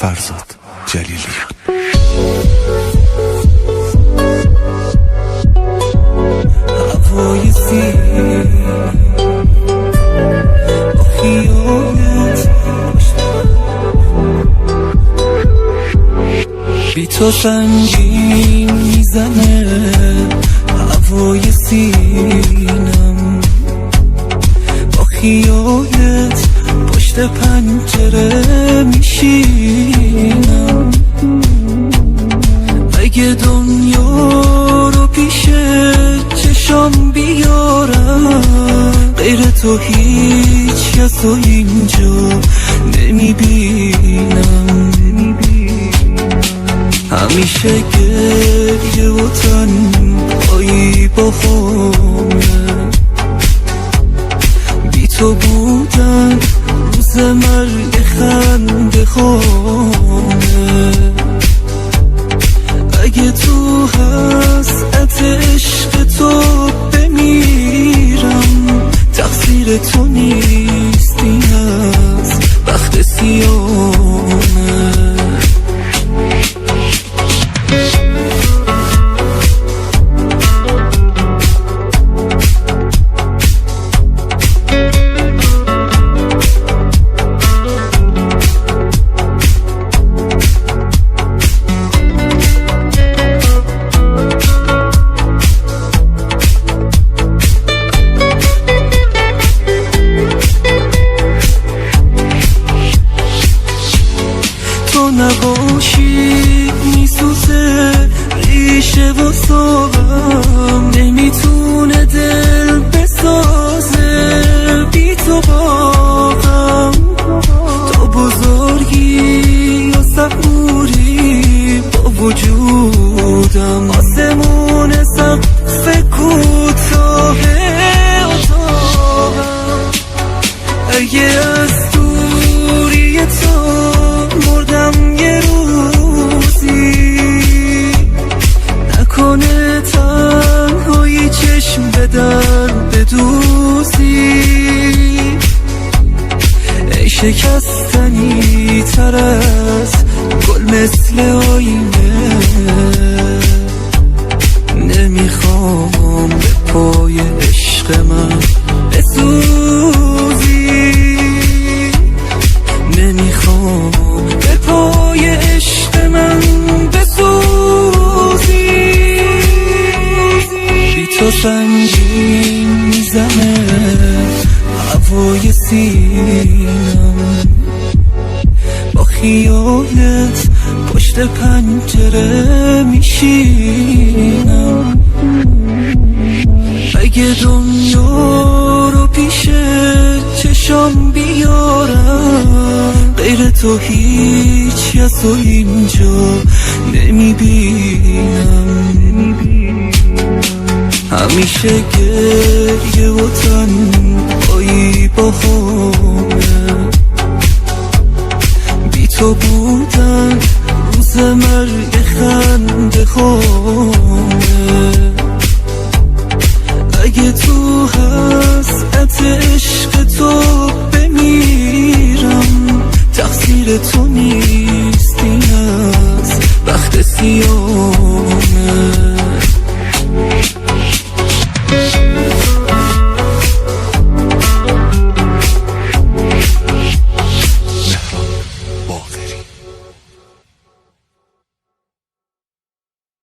فرزاد جلیلیان. هوای سینه با خیالت بی تو سنگین میزنه هوای سینم، با خیالت پشت پنجره میشینم. اگه دنیا رو پیش چشام بیارم، غیر تو هیچ کس رو اینجا نمیبینم. همیشه گریه و تنهایی با خونه، بی تو بودن روز مرگ خنده خانه. اگه تو حسرت عشق تو بمیرم، تقصیر تو نیست، این از بخت سیامه. تو نباشی میسوزه ریشه و ساقم، نمیتونه دل بسازه بی تو باقم. تو بزرگی و صبوری با وجودم، آسمون سقف کوتاه اتاقم. اگه از دوری تو مردم یه روزی، نکنه تنهایی چشم به در بدوزی. ای شکستنی تر از گل مثل آینه، نمیخوام به پای عشق من بسوزی. نمیخوام به پای عشق من بسوزی. بی تو سنگین میزنه هوای سینم، با خیالت پشت پنجره میشینم. اگه دنیا رو پیش چشام بیارم، غیر تو هیچ کس رو اینجا نمیبینم. همیشه گریه و تنهایی با خونه، بی تو بودن روز مرگ خنده خانه. اگه تو حسرت عشق تو بمیرم، تقصیر تو نیست، این از بخت سیامه.